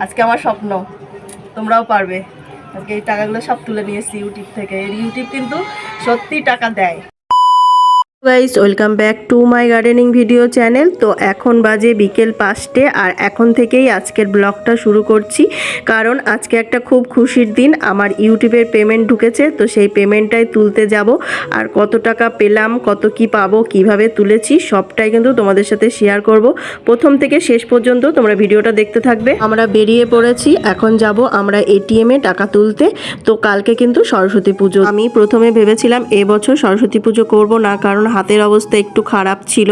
আজকে আমার স্বপ্ন, তোমরাও পারবে। আজকে এই টাকাগুলো সব তুলে নিয়েছি ইউটিউব থেকে। ইউটিউব কিন্তু সত্যি টাকা দেয়। Guys, welcome back to my gardening video channel. তো এখন বাজে বিকেল 5টে, আর এখন থেকেই আজকের ব্লগটা শুরু করছি, কারণ আজকে একটা খুব খুশির দিন। আমার ইউটিউবের পেমেন্ট ঢুকেছে, তো সেই পেমেন্টটাই তুলতে যাব। আর কত টাকা পেলাম, কত কি পাবো, কিভাবে তুলেছি, সবটাই কিন্তু তোমাদের সাথে শেয়ার করব। প্রথম থেকে শেষ পর্যন্ত তোমরা ভিডিওটা দেখতে থাকবে। আমরা বেরিয়ে পড়েছি, এখন যাব আমরা এটিএমে টাকা তুলতে। তো কালকে কিন্তু সরস্বতী পুজো। আমি প্রথমে ভেবেছিলাম এবছর সরস্বতী পুজো করব না, কারণ হাতের অবস্থা একটু খারাপ ছিল।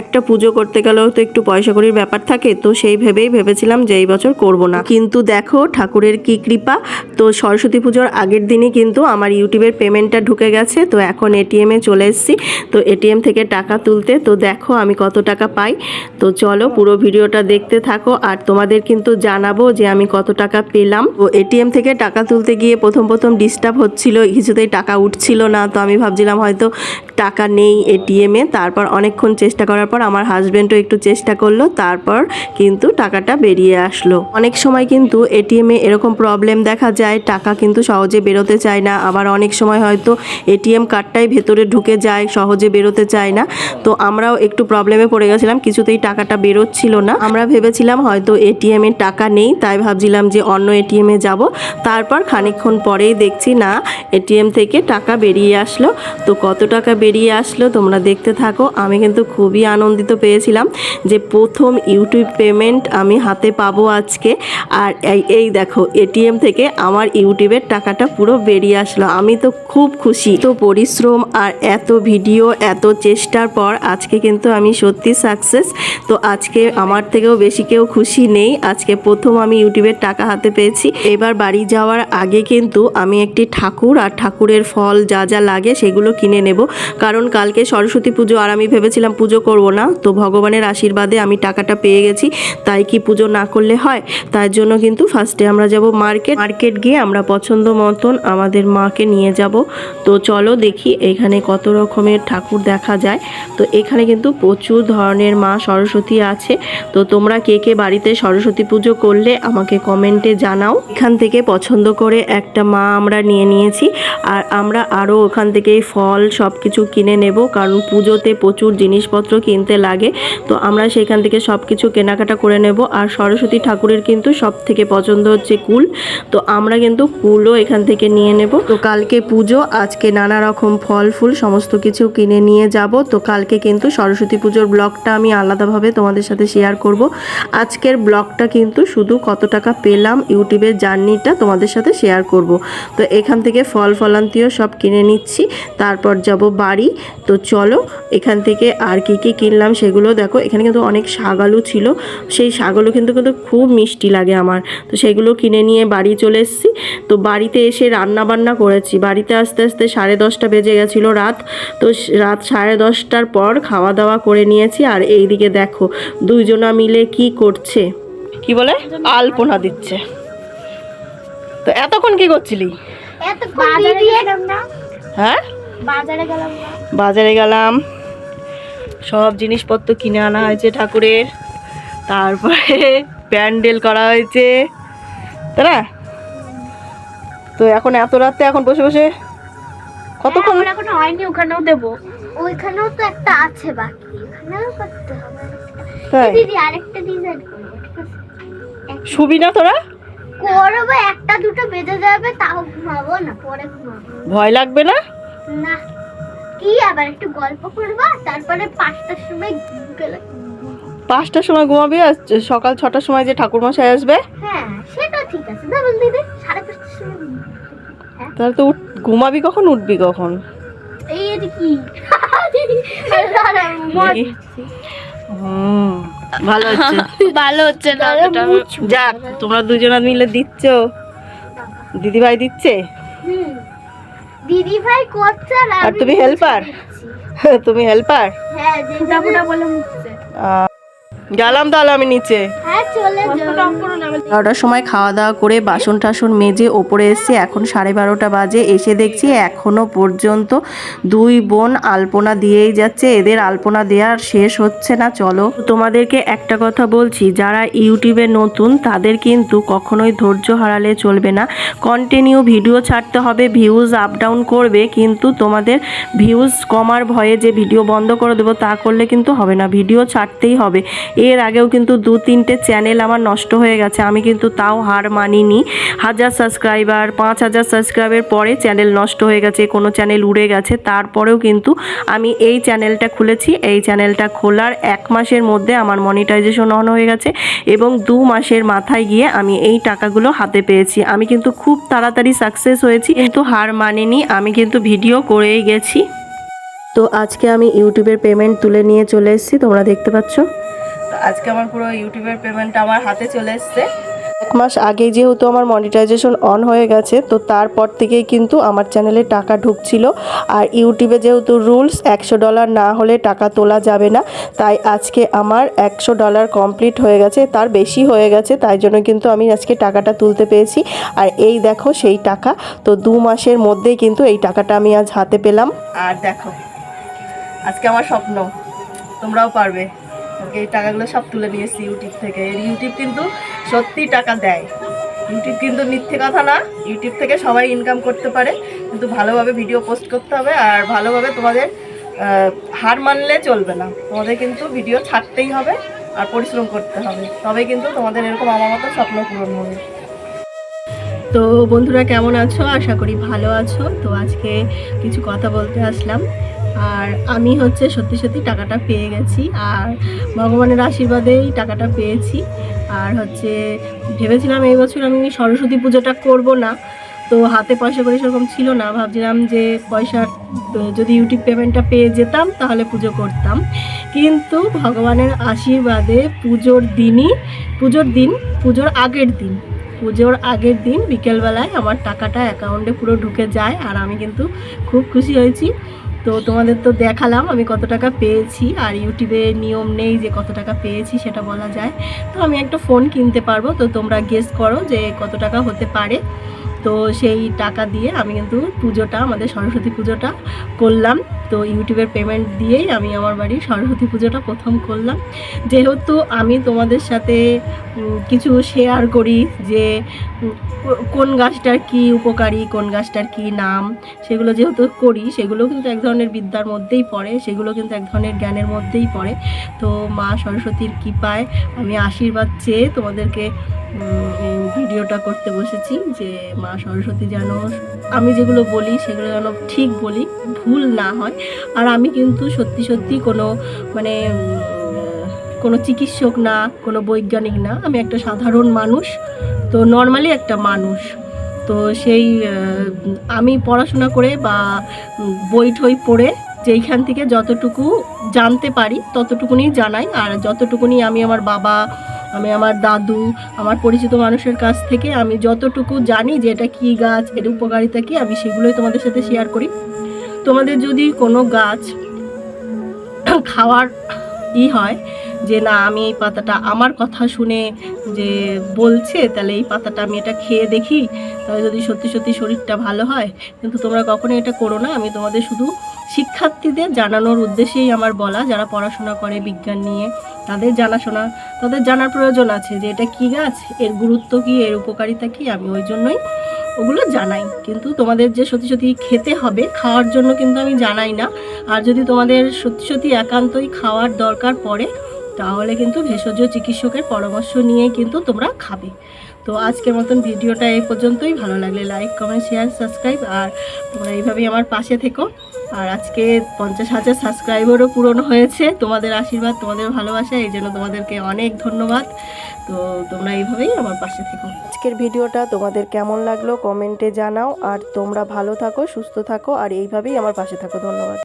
একটা পুজো করতে গেলেও তো একটু পয়সা কড়ির ব্যাপার থাকে, তো সেই ভেবেছিলাম যে এই বছর করব না। কিন্তু দেখো ঠাকুরের কি কৃপা, তো সরস্বতী পুজোর আগের দিনই কিন্তু আমার ইউটিউবের পেমেন্টটা ঢুকে গেছে। তো এখন এটিএমে চলে এসেছি, তো এটিএম থেকে টাকা তুলতে। তো দেখো আমি কত টাকা পাই। তো চলো পুরো ভিডিওটা দেখতে থাকো, আর তোমাদের কিন্তু জানাবো যে আমি কত টাকা পেলাম। তো এটিএম থেকে টাকা তুলতে গিয়ে প্রথম ডিস্টার্ব হচ্ছিল, কিছুতেই টাকা উঠছিল না। তো আমি ভাবছিলাম হয়তো টাকা নেই এটিএমে। তারপর অনেকক্ষণ চেষ্টা করার পর আমার হাজব্যান্ডও একটু চেষ্টা করলো, তারপর কিন্তু টাকাটা বেরিয়ে আসলো। অনেক সময় কিন্তু এটিএমে এরকম প্রবলেম দেখা যায়, টাকা কিন্তু সহজে বেরোতে চায় না। আবার অনেক সময় হয়তো এটিএম কার্ডটাই ভেতরে ঢুকে যায়, সহজে বেরোতে চায় না। তো আমরাও একটু প্রবলেমে পড়ে গেছিলাম, কিছুতেই টাকাটা বেরোচ্ছিল না। আমরা ভেবেছিলাম হয়তো এটিএমে টাকা নেই, তাই ভাবছিলাম যে অন্য এটিএমে যাব। তারপর খানিকক্ষণ পরেই দেখছি না, এটিএম থেকে টাকা বেরিয়ে আসলো। তো কত টাকা বেরিয়ে আসলো তোমরা দেখতে থাকো। আমি কিন্তু খুবই আনন্দিত পেয়েছিলাম যে প্রথম ইউটিউব পেমেন্ট আমি হাতে পাবো আজকে। আর এই দেখো এটিএম থেকে আমার ইউটিউবের টাকাটা পুরো বেরিয়ে আসলো। আমি তো খুব খুশি। তো পরিশ্রম আর এত ভিডিও, এত চেষ্টার পর আজকে কিন্তু আমি সত্যি সাকসেস। তো আজকে আমার থেকেও বেশি কেউ খুশি নেই। আজকে প্রথম আমি ইউটিউবের টাকা হাতে পেয়েছি। এবার বাড়ি যাওয়ার আগে কিন্তু আমি একটি ঠাকুর আর ঠাকুরের ফল যা যা লাগে সেগুলো কিনে নেব, কারণ কালকে সরস্বতী পুজো, আর আমি ভেবেছিলাম পুজো করব না। তো ভগবানের আশীর্বাদে আমি টাকাটা পেয়ে গেছি, তাই কি পুজো না করলে হয়? তার জন্য কিন্তু ফার্স্টে আমরা যাব মার্কেট গিয়ে আমরা পছন্দ মতন আমাদের মাকে নিয়ে যাব। তো চলো দেখি এখানে কত রকমের ঠাকুর দেখা যায়। তো এখানে কিন্তু প্রচুর ধরনের মা সরস্বতী আছে। তো তোমরা কে কে বাড়িতে সরস্বতী পুজো করলে আমাকে কমেন্টে জানাও। এখান থেকে পছন্দ করে একটা মা আমরা নিয়ে নিয়েছি, আর আমরা আরও ওখান থেকেই ফল সব কিছু কিনে নেব, কারণ পুজোতে প্রচুর জিনিসপত্র কিনতে লাগে। তো আমরা সেখান থেকে সব কিছু কেনাকাটা করে নেব। আর সরস্বতী ঠাকুরের কিন্তু সব থেকে পছন্দ হচ্ছে কুল, তো আমরা কিন্তু কুলও এখান থেকে নিয়ে নেব। তো কালকে পুজো, আজকে নানা রকম ফল ফুল সমস্ত কিছু কিনে নিয়ে যাব। তো কালকে কিন্তু সরস্বতী পুজোর ব্লগটা আমি আলাদাভাবে তোমাদের সাথে শেয়ার করব। আজকের ব্লগটা কিন্তু শুধু কত টাকা পেলাম ইউটিউবের জার্নিটা তোমাদের সাথে শেয়ার করব। তো এখান থেকে ফল ফলান্তিও সব কিনে নিচ্ছি, তারপর যাব বাড়ি। তো চলো এখান থেকে আর কি কি কিনলাম সেগুলো দেখো। এখানে কিন্তু অনেক শাকালু ছিল, সেই শাকালু কিন্তু খুব মিষ্টি লাগে আমার। তো সেগুলো কিনে নিয়ে বাড়ি চলে এসেছি। তো বাড়িতে এসে রান্না বান্না করেছি। বাড়িতে আস্তে আস্তে 10:30 বেজে গেছিলো রাত। তো রাত 10:30টার পর খাওয়া দাওয়া করে নিয়েছি। আর এইদিকে দেখো দুইজনা মিলে কি করছে, কি বলে আলপনা দিচ্ছে। তো এতক্ষণ কি করছিলি? হ্যাঁ, বাজারে গেলাম, সব জিনিসপত্র কিনে আনা হয়েছে ঠাকুরের, তারপরে প্যান্ডেল করা হয়েছে, তাই না? তো এখন এত রাতে এখন বসে বসে কতক্ষণ? এখন হয়নি, ওখানেও দেবো, ওইখানেও তো একটা আছে বাকি, ওখানেও করতে হবে। তাই দিদি আরেকটা ডিজাইন করব, ঠিক আছে? শুবি না তোরা? করবো, একটা দুটো বেজে যাবে, তাও ঘুমাবো না, পরে ঘুমাবো। ভয় লাগবে না? না, কি আবার একটু গল্প করবা, তারপরে 5টার সময় গেলে। 5টার সময় ঘুমাবি, আর সকাল 6টার সময় যে ঠাকুরমশাই আসবে? হ্যাঁ সেটা ঠিক আছে, ধরুন দিদি 5:30টার সময়। তাহলে তো ঘুমাবি কখন, উঠবি কখন? এই এটা কি ভালো হচ্ছে, ভালো হচ্ছে না। যাক তোমরা দুজনা মিলে দিচ্ছ, দিদিভাই দিচ্ছে, দিদি ভাই করছে আর তুমি হেল্পার? তুমি হেল্পার? হ্যাঁ, যেটা বলে মুছছে। গেলাম তাহলে আমি নিচে। হ্যাঁ চলে যাও। 12টার সময় খাওয়া দাওয়া করে বাসন টাসন মেজে ওপরে এসেছি, এখন 12:30 বাজে। এসে দেখছি এখনো পর্যন্ত দুই বোন আলপনা দিয়েই যাচ্ছে, এদের আলপনা দেওয়ার শেষ হচ্ছে না। চলো তোমাদেরকে একটা কথা বলছি, যারা ইউটিউবে নতুন তাদের কিন্তু কখনোই ধৈর্য হারালে চলবে না। কন্টিনিউ ভিডিও ছাড়তে হবে, ভিউজ আপ ডাউন করবে, কিন্তু তোমাদের ভিউজ কমার ভয়ে যে ভিডিও বন্ধ করে দেবো তা করলে কিন্তু হবে না, ভিডিও ছাড়তেই হবে। এর আগেও কিন্তু 2-3টে চ্যানেল আমার নষ্ট হয়ে গেছে, আমি কিন্তু তাও হার মানিনি। 1000 সাবস্ক্রাইবার, 5000 সাবস্ক্রাইবের পরে চ্যানেল নষ্ট হয়ে গেছে, কোনো চ্যানেল উড়ে গেছে, তারপরেও কিন্তু আমি এই চ্যানেলটা খুলেছি। এই চ্যানেলটা খোলার 1 মাসের মধ্যে আমার মনিটাইজেশন অন হয়ে গেছে এবং 2 মাসের মাথায় গিয়ে আমি এই টাকাগুলো হাতে পেয়েছি। আমি কিন্তু খুব তাড়াতাড়ি সাকসেস হয়েছি, কিন্তু হার মানিনি, আমি কিন্তু ভিডিও করেই গেছি। তো আজকে আমি ইউটিউবের পেমেন্ট তুলে নিয়ে চলে এসেছি, তোমরা দেখতে পাচ্ছ। তো আজকে আমার পুরো ইউটিউবের পেমেন্ট আমার হাতে চলে এসছে। 1 মাস আগে যেহেতু আমার মনিটাইজেশন অন হয়ে গেছে, তো তারপর থেকেই কিন্তু আমার চ্যানেলে টাকা ঢুকছিল। আর ইউটিউবে যেহেতু রুলস $100 না হলে টাকা তোলা যাবে না, তাই আজকে আমার $100 কমপ্লিট হয়ে গেছে, তার বেশি হয়ে গেছে, তাই জন্য কিন্তু আমি আজকে টাকাটা তুলতে পেরেছি। আর এই দেখো সেই টাকা, তো 2 মাসের মধ্যেই কিন্তু এই টাকাটা আমি আজ হাতে পেলাম। আর দেখো আজকে আমার স্বপ্ন, তোমরাও পারবে। এই টাকাগুলো সব তুলে নিয়েছি ইউটিউব থেকে। ইউটিউব কিন্তু সত্যি টাকা দেয়, ইউটিউব কিন্তু মিথ্যে কথা না। ইউটিউব থেকে সবাই ইনকাম করতে পারে, কিন্তু ভালোভাবে ভিডিও পোস্ট করতে হবে আর ভালোভাবে তোমাদের হার মানলে চলবে না, তোমাদের কিন্তু ভিডিও ছাড়তেই হবে আর পরিশ্রম করতে হবে, তবে কিন্তু তোমাদের এরকম আমার মতো স্বপ্ন পূরণ হবে। তো বন্ধুরা কেমন আছো? আশা করি ভালো আছো। তো আজকে কিছু কথা বলতে আসলাম। আর আমি হচ্ছে সত্যি সত্যি টাকাটা পেয়ে গেছি, আর ভগবানের আশীর্বাদেই টাকাটা পেয়েছি। আর হচ্ছে ভেবেছিলাম এই বছর আমি সরস্বতী পুজোটা করব না, তো হাতে পয়সা করে সেরকম ছিল না, ভাবছিলাম যে পয়সা যদি ইউটিউব পেমেন্টটা পেয়ে যেতাম তাহলে পুজো করতাম। কিন্তু ভগবানের আশীর্বাদে পুজোর আগের দিন বিকেলবেলায় আমার টাকাটা অ্যাকাউন্টে পুরো ঢুকে যায়, আর আমি কিন্তু খুব খুশি হয়েছি। তো তোমাদের তো দেখালাম আমি কত টাকা পেয়েছি, আর ইউটিউবে নিয়ম নেই যে কত টাকা পেয়েছি সেটা বলা যায়। তো আমি একটা ফোন কিনতে পারবো, তো তোমরা গেস করো যে কত টাকা হতে পারে। তো সেই টাকা দিয়ে আমি কিন্তু আমাদের সরস্বতী পুজোটা করলাম। তো ইউটিউবের পেমেন্ট দিয়েই আমি আমার বাড়ির সরস্বতী পুজোটা প্রথম করলাম। যেহেতু আমি তোমাদের সাথে কিছু শেয়ার করি যে কোন গাছটার কি উপকারী, কোন গাছটার কি নাম, সেগুলো যেহেতু করি, সেগুলো কিন্তু এক ধরনের বিদ্যার মধ্যেই পড়ে, সেগুলো কিন্তু এক ধরনের জ্ঞানের মধ্যেই পড়ে। তো মা সরস্বতীর কৃপায় আমি আশীর্বাদ চেয়ে তোমাদেরকে ভিডিওটা করতে বসেছি যে মা সরস্বতী যেন আমি যেগুলো বলি সেগুলো যেন ঠিক বলি, ভুল না হয়। আর আমি কিন্তু সত্যি কোনো চিকিৎসক না, কোনো বৈজ্ঞানিক না, আমি একটা সাধারণ মানুষ, তো নর্মালি একটা মানুষ। তো সেই আমি পড়াশোনা করে বা বই ঠই পড়ে যেইখান থেকে যতটুকু জানতে পারি ততটুকুনি জানাই। আর যতটুকুনি আমি আমার বাবা, আমি আমার দাদু, আমার পরিচিত মানুষের কাছ থেকে আমি যতটুকু জানি যে এটা কী গাছ, এর উপকারিতা কী, আমি সেগুলোই তোমাদের সাথে শেয়ার করি। তোমাদের যদি কোনো গাছ খাওয়ার হয় যে না আমি এই পাতাটা আমার কথা শুনে যে বলছে, তাহলে এই পাতাটা আমি এটা খেয়ে দেখি, তাহলে যদি সত্যি সত্যি শরীরটা ভালো হয়, কিন্তু তোমরা কখনোই এটা করো না। আমি তোমাদের শুধু শিক্ষার্থীদের জানানোর উদ্দেশ্যেই আমার বলা, যারা পড়াশোনা করে বিজ্ঞান নিয়ে তাদের জানার প্রয়োজন আছে যে এটা কী গাছ, এর গুরুত্ব কী, এর উপকারিতা কী, আমি ওই জন্যই ওগুলো জানাই। কিন্তু তোমাদের যে সত্যি সত্যি খেতে হবে, খাওয়ার জন্য কিন্তু আমি জানাই না। আর যদি তোমাদের সত্যি সত্যি একান্তই খাওয়ার দরকার পড়ে, তাহলে কিন্তু ভেষজ চিকিৎসকের পরামর্শ নিয়েই কিন্তু তোমরা খাবে। তো আজকের মতন ভিডিওটা এই পর্যন্তই। ভালো লাগলে লাইক, কমেন্ট, শেয়ার, সাবস্ক্রাইব, আর তোমরা এইভাবেই আমার পাশে থেকো। আর আজকে 50,000 সাবস্ক্রাইবারও পূরণ হয়েছে, তোমাদের আশীর্বাদ, তোমাদের ভালোবাসা, এই জন্য তোমাদেরকে অনেক ধন্যবাদ। তো তোমরা এইভাবেই আমার পাশে থেকো। আজকের ভিডিওটা তোমাদের কেমন লাগলো কমেন্টে জানাও, আর তোমরা ভালো থাকো, সুস্থ থাকো, আর এইভাবেই আমার পাশে থাকো। ধন্যবাদ।